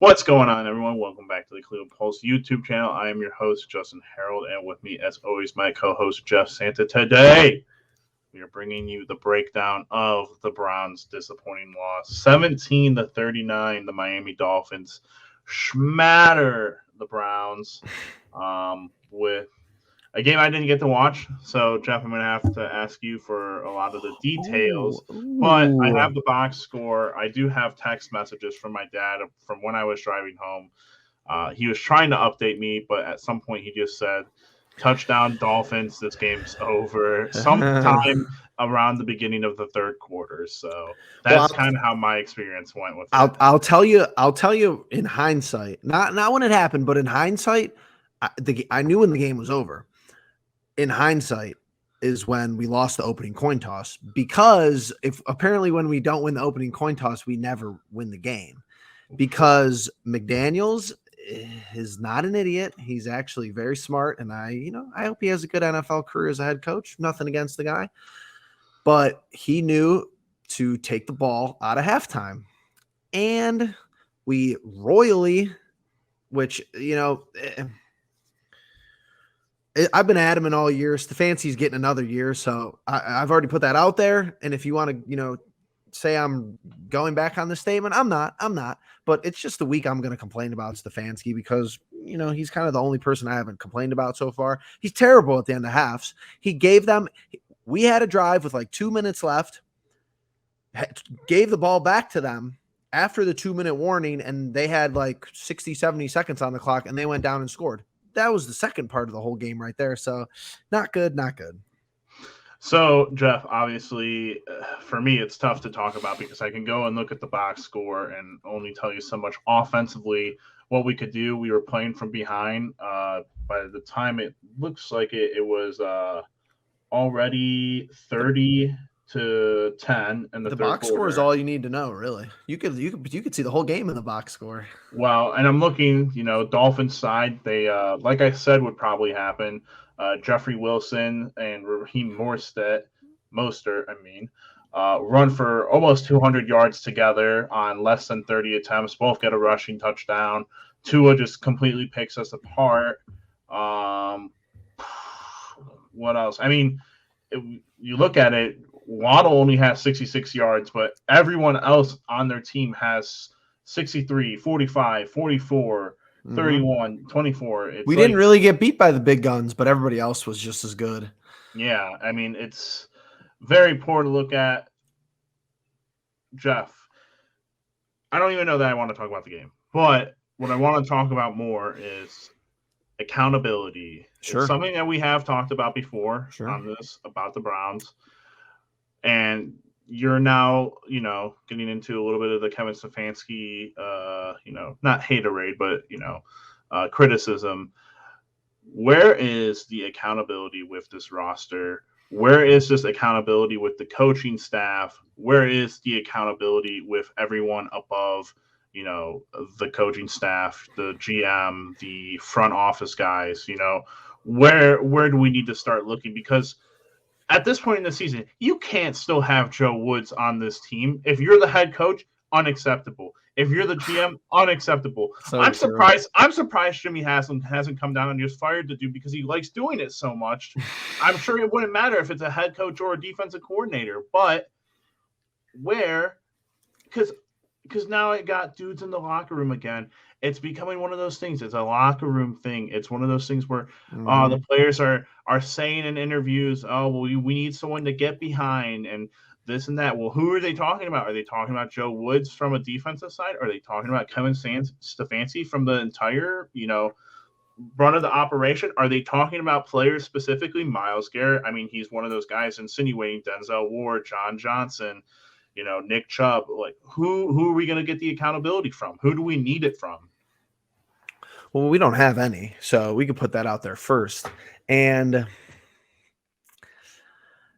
What's going on, everyone? Welcome back to the Cleveland Pulse YouTube channel. I am your host, Justin Harold, and with me, as always, my co-host, Jeff Santa. Today, we are bringing you the breakdown of the Browns' disappointing loss, 17-39. The Miami Dolphins schmatter the Browns with a game I didn't get to watch. So, Jeff, I'm going to have to ask you for a lot of the Ooh, details. But I ooh. have the box score. I do have text messages from my dad from when I was driving home. He was trying to update me, but at some point he just said, "Touchdown Dolphins, this game's over." Sometime around the beginning of the third quarter. So Well, that's kind of how my experience went with it. I'll tell you in hindsight, not when it happened, but in hindsight, I knew when the game was over. In hindsight is when we lost the opening coin toss, because if apparently when we don't win the opening coin toss, we never win the game, because McDaniels is not an idiot. He's actually very smart, and I hope he has a good NFL career as a head coach. Nothing against the guy, but he knew to take the ball out of halftime, and we royally, which I've been adamant all year. Stefanski's getting another year, so I've already put that out there. And if you want to, say I'm going back on this statement, I'm not. But it's just the week I'm going to complain about Stefanski, because he's kind of the only person I haven't complained about so far. He's terrible at the end of halves. He gave them. We had a drive with like 2 minutes left. Gave the ball back to them after the 2-minute warning, and they had like 60, 70 seconds on the clock, and they went down and scored. That was the second part of the whole game right there. So not good, not good. So, Jeff, obviously, for me, it's tough to talk about because I can go and look at the box score and only tell you so much offensively what we could do. We were playing from behind. By the time it looks like it was already 30-10 in the The third box score is quarter. all you need to know, really. You could see the whole game in the box score. Well, and I'm looking, Dolphins side. They, like I said, would probably happen. Jeffrey Wilson and Raheem Mostert, run for almost 200 yards together on less than 30 attempts. Both get a rushing touchdown. Tua just completely picks us apart. Um, what else? You look at it, Waddle only has 66 yards, but everyone else on their team has 63, 45, 44, Mm-hmm. 31, 24. It's We didn't like, really get beat by the big guns, but everybody else was just as good. yeah, it's very poor to look at. Jeff, I don't even know that I want to talk about the game, but what I want to talk about more is accountability. It's Sure, something that we have talked about before sure. on this about the Browns. And you're now, getting into a little bit of the Kevin Stefanski, not haterade, but criticism. Where is the accountability with this roster? Where is this accountability with the coaching staff? Where is the accountability with everyone above, the coaching staff, the GM, the front office guys? Where do we need to start looking? Because at this point in the season, you can't still have Joe Woods on this team. If you're the head coach, unacceptable. If you're the GM, unacceptable. So I'm true. surprised. I'm surprised Jimmy hasn't come down and just fired the dude because he likes doing it so much. I'm sure it wouldn't matter if it's a head coach or a defensive coordinator, but where? Because now it got dudes in the locker room again. It's becoming one of those things. It's a locker room thing. It's one of those things where the Mm-hmm. players are saying in interviews, "Oh, well, we need someone to get behind," and this and that. Well, who are they talking about? Are they talking about Joe Woods from a defensive side? Are they talking about Kevin Stefanski from the entire, run of the operation? Are they talking about players specifically? Miles Garrett. He's one of those guys insinuating Denzel Ward, John Johnson, Nick Chubb. Like, who are we going to get the accountability from? Who do we need it from? Well, we don't have any, so we could put that out there first. And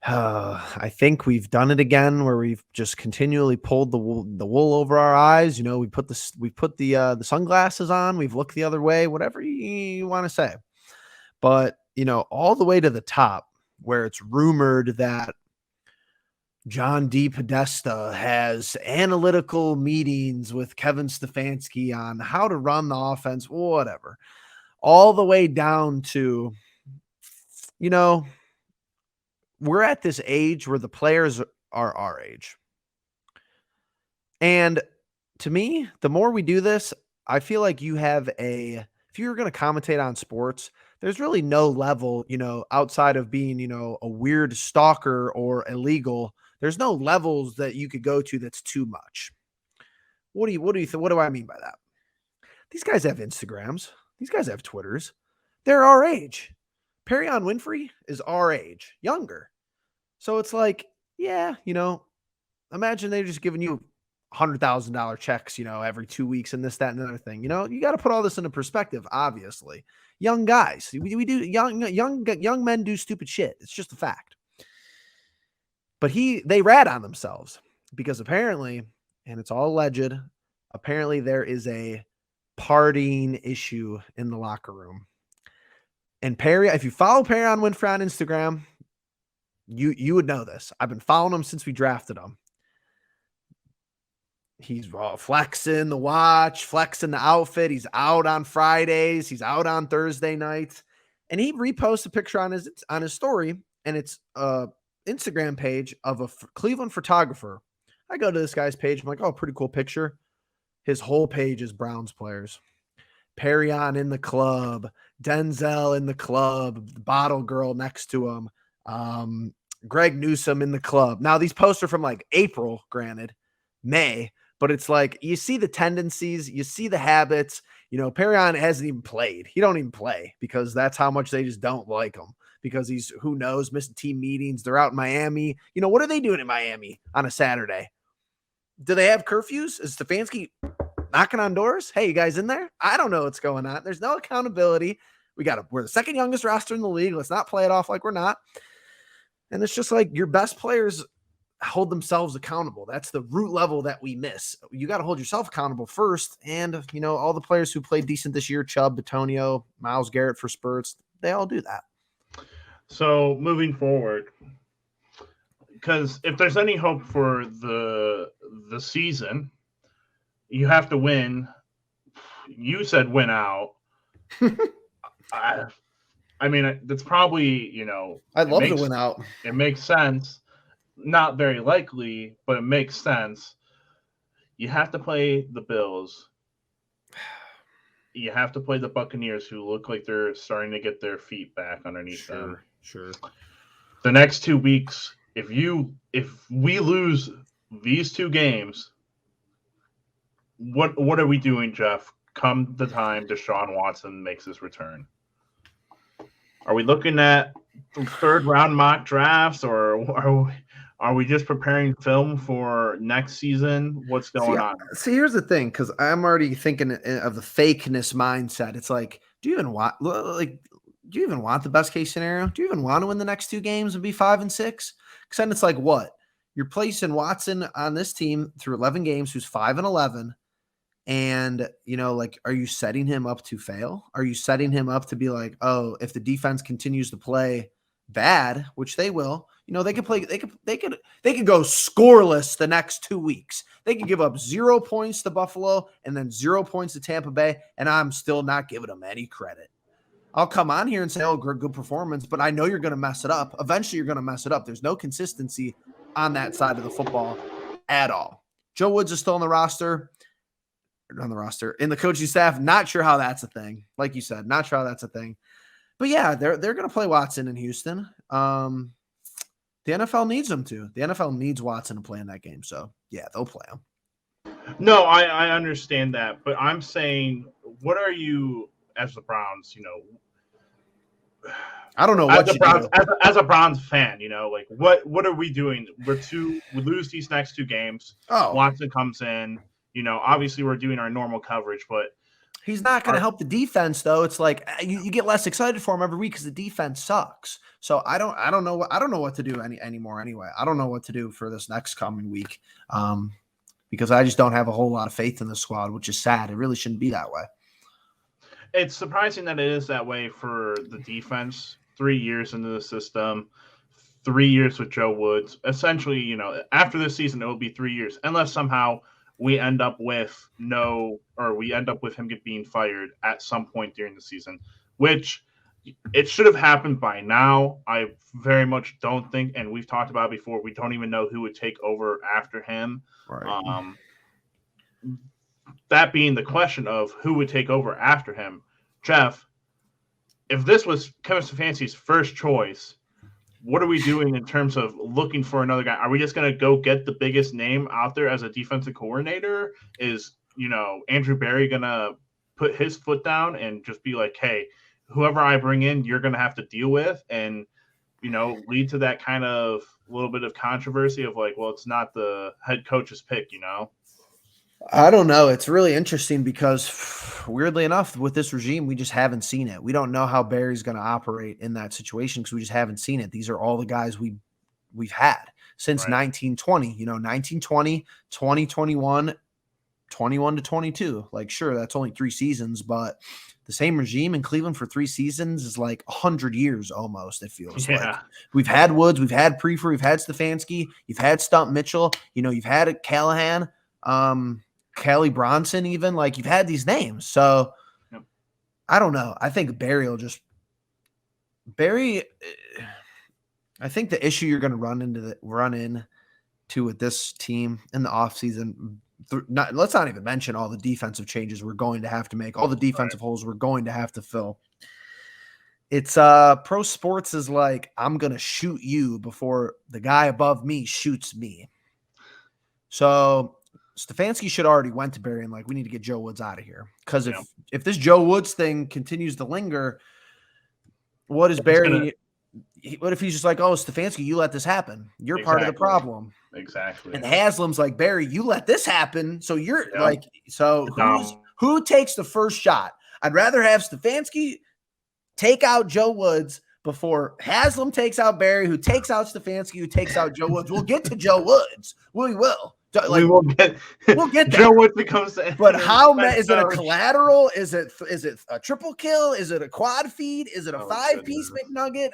I think we've done it again, where we've just continually pulled the wool over our eyes. We put the sunglasses on. We've looked the other way. Whatever you want to say, but all the way to the top, where it's rumored that John D. Podesta has analytical meetings with Kevin Stefanski on how to run the offense, whatever, all the way down to, we're at this age where the players are our age. And to me, the more we do this, I feel like if you're going to commentate on sports, there's really no level, outside of being, a weird stalker or illegal. There's no levels that you could go to that's too much. What do I mean by that? These guys have Instagrams. These guys have Twitters. They're our age. Perion Winfrey is our age, younger. So it's like, yeah, imagine they're just giving you $100,000 checks, every 2 weeks and this, that, and the other thing. You got to put all this into perspective. Obviously, young guys, we do young men do stupid shit. It's just a fact. But they rat on themselves because apparently, and it's all alleged, apparently there is a partying issue in the locker room. And if you follow Perion Winfrey on Instagram, you would know this. I've been following him since we drafted him. He's flexing the watch, flexing the outfit. He's out on Fridays. He's out on Thursday nights. And he reposts a picture on his story, and it's a Instagram page of a Cleveland photographer. I go to this guy's page. I'm like, oh, pretty cool picture. His whole page is Browns players. Perion in the club, Denzel in the club, the bottle girl next to him, Greg Newsome in the club. Now, these posts are from like April, granted, May, but it's like you see the tendencies, you see the habits. Perion hasn't even played. He don't even play because that's how much they just don't like him because he's, who knows, missing team meetings. They're out in Miami. What are they doing in Miami on a Saturday? Do they have curfews? Is Stefanski knocking on doors? Hey, you guys in there? I don't know what's going on. There's no accountability. We're the second youngest roster in the league. Let's not play it off like we're not. And it's just like your best players hold themselves accountable. That's the root level that we miss. You got to hold yourself accountable first. And, all the players who played decent this year, Chubb, Batonio, Myles Garrett for spurts, they all do that. So moving forward, because if there's any hope for the season, you have to win. You said win out. I mean, that's probably, I'd love to win out. It makes sense. Not very likely, but it makes sense. You have to play the Bills. You have to play the Buccaneers, who look like they're starting to get their feet back underneath them. Sure. The next 2 weeks, if we lose these 2 games, what are we doing, Jeff? Come the time Deshaun Watson makes his return. Are we looking at 3rd round mock drafts, or are we just preparing film for next season? What's going on? See, here's the thing, because I'm already thinking of the fakeness mindset. It's like, do you even want the best case scenario? Do you even want to win the next 2 games and be 5-6? Because then it's like, what? You're placing Watson on this team through 11 games, who's 5-11. And, are you setting him up to fail? Are you setting him up to be like, oh, if the defense continues to play bad, which they will, they could go scoreless the next 2 weeks. They could give up 0 points to Buffalo and then 0 points to Tampa Bay, and I'm still not giving them any credit. I'll come on here and say, oh, good performance, but I know you're going to mess it up. Eventually, you're going to mess it up. There's no consistency on that side of the football at all. Joe Woods is still on the roster. In the coaching staff. Not sure how that's a thing. Like you said, not sure how that's a thing. But yeah, they're going to play Watson in Houston. The NFL needs them to. The NFL needs Watson to play in that game. So yeah, they'll play him. No, I understand that, but I'm saying, what are you as the Browns? I don't know what as a Browns fan, what are we doing? We lose these next 2 games. Oh, Watson comes in. Obviously we're doing our normal coverage, but he's not going to help the defense, though. It's like you get less excited for him every week because the defense sucks. So I don't know what to do anymore. Anyway, I don't know what to do for this next coming week, because I just don't have a whole lot of faith in the squad, which is sad. It really shouldn't be that way. It's surprising that it is that way for the defense. 3 years into the system, 3 years with Joe Woods. Essentially, after this season, it will be 3 years, unless somehow we end up with him being fired at some point during the season, which it should have happened by now. I very much don't think, and we've talked about it before, we don't even know who would take over after him. Right. That being the question of who would take over after him, Jeff, if this was Kevin Stefanski's first choice, what are we doing in terms of looking for another guy? Are we just going to go get the biggest name out there as a defensive coordinator? Is, Andrew Berry going to put his foot down and just be like, hey, whoever I bring in, you're going to have to deal with, and, lead to that kind of little bit of controversy of like, well, it's not the head coach's pick, I don't know. It's really interesting because, weirdly enough, with this regime, we just haven't seen it. We don't know how Barry's going to operate in that situation because we just haven't seen it. These are all the guys we've had since 1920. 1920, 2021, 21 to 22. Like, sure, that's only 3 seasons, but the same regime in Cleveland for 3 seasons is like 100 years almost, it feels like. We've had Woods, we've had Prefer, we've had Stefanski, you've had Stump Mitchell, you've had Callahan, Kelly Bronson, even. Like, you've had these names. So I don't know. I think Barry, I think the issue you're going to run into with this team in the offseason, let's not even mention all the defensive changes we're going to have to make, all the defensive holes we're going to have to fill. It's pro sports is like, I'm going to shoot you before the guy above me shoots me. So Stefanski should already went to Barry and like, we need to get Joe Woods out of here. Because if this Joe Woods thing continues to linger, what is Barry? What if he's just like, oh, Stefanski, you let this happen. You're part of the problem. Exactly. And Haslam's like, Barry, you let this happen. So you're like, who takes the first shot? I'd rather have Stefanski take out Joe Woods before Haslam takes out Barry, who takes out Stefanski, who takes out Joe Woods. We'll get to Joe Woods. We will. Like, we'll get there. Joe Woods becomes. But how is it a collateral? Is it a triple kill? Is it a quad feed? Is it a 5-piece McNugget?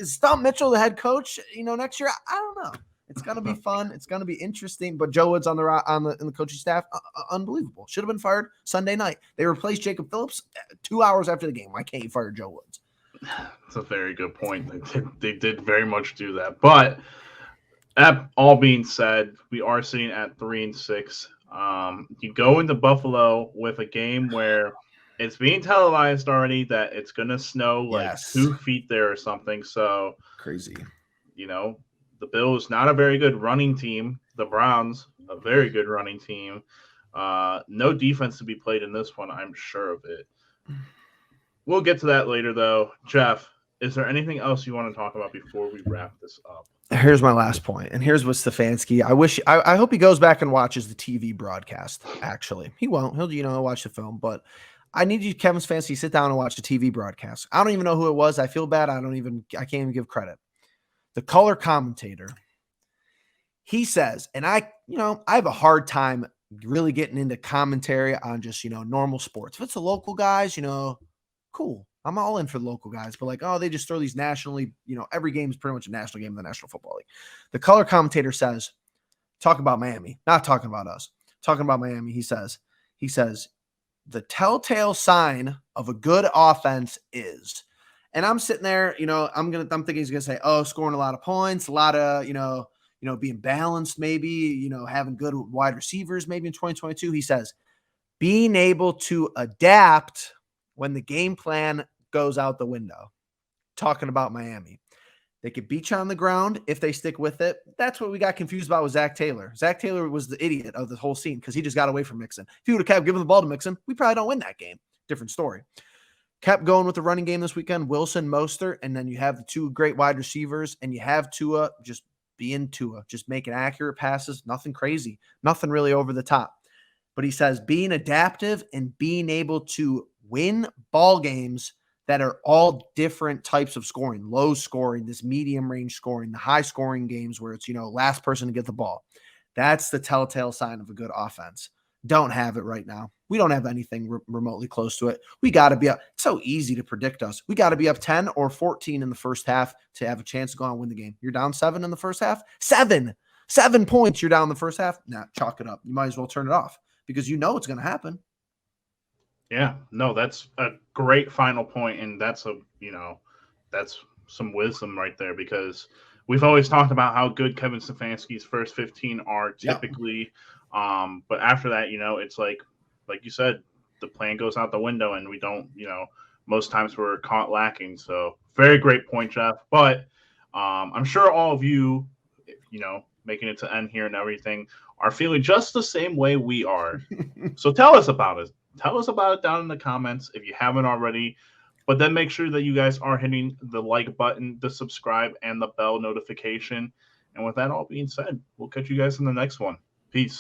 Is Stump Mitchell the head coach? Next year, I don't know. It's gonna be fun. It's gonna be interesting. But Joe Woods in the coaching staff, unbelievable. Should have been fired Sunday night. They replaced Jacob Phillips 2 hours after the game. Why can't you fire Joe Woods? That's a very good point. They did very much do that, but. That all being said, we are sitting at 3-6. You go into Buffalo with a game where it's being televised already that it's going to snow like 2 feet there or something. So crazy. The Bills, not a very good running team. The Browns, a very good running team. No defense to be played in this one. I'm sure of it. We'll get to that later, though. Jeff, is there anything else you want to talk about before we wrap this up? Here's my last point, and here's what Stefanski. I hope he goes back and watches the TV broadcast. Actually, he won't. He'll watch the film, but I need you, Kevin Stefanski, sit down and watch the TV broadcast. I don't even know who it was. I feel bad. I can't even give credit. The color commentator. He says, and I have a hard time really getting into commentary on just normal sports. If it's the local guys, cool. I'm all in for the local guys, but like, they just throw these nationally, every game is pretty much a national game in the National Football League. The color commentator says, talk about Miami, not talking about us, talking about Miami. He says, the telltale sign of a good offense is, and I'm sitting there, I'm thinking he's going to say, scoring a lot of points, a lot of, being balanced, maybe, having good wide receivers, maybe in 2022. He says, being able to adapt when the game plan goes out the window. Talking about Miami. They could beat you on the ground if they stick with it. That's what we got confused about with Zach Taylor. Zach Taylor was the idiot of the whole scene because he just got away from Mixon. If he would have kept giving the ball to Mixon, we probably don't win that game. Different story. Kept going with the running game this weekend. Wilson, Mostert, and then you have the 2 great wide receivers, and you have Tua just being Tua, just making accurate passes. Nothing crazy. Nothing really over the top. But he says being adaptive and being able to win ball games that are all different types of scoring, low scoring, this medium range scoring, the high scoring games where it's, last person to get the ball. That's the telltale sign of a good offense. Don't have it right now. We don't have anything remotely close to it. We got to be up. It's so easy to predict us. We got to be up 10 or 14 in the first half to have a chance to go on and win the game. You're down 7 in the first half? 7 points. You're down in the first half? Nah, chalk it up. You might as well turn it off because you know it's going to happen. Yeah, no, that's a great final point, and that's some wisdom right there because we've always talked about how good Kevin Stefanski's first 15 are typically, but after that, it's like you said, the plan goes out the window, and we don't, most times we're caught lacking. So very great point, Jeff. But I'm sure all of you, making it to end here and everything, are feeling just the same way we are. So tell us about it. Tell us about it down in the comments if you haven't already. But then make sure that you guys are hitting the like button, the subscribe, and the bell notification. And with that all being said, we'll catch you guys in the next one. Peace.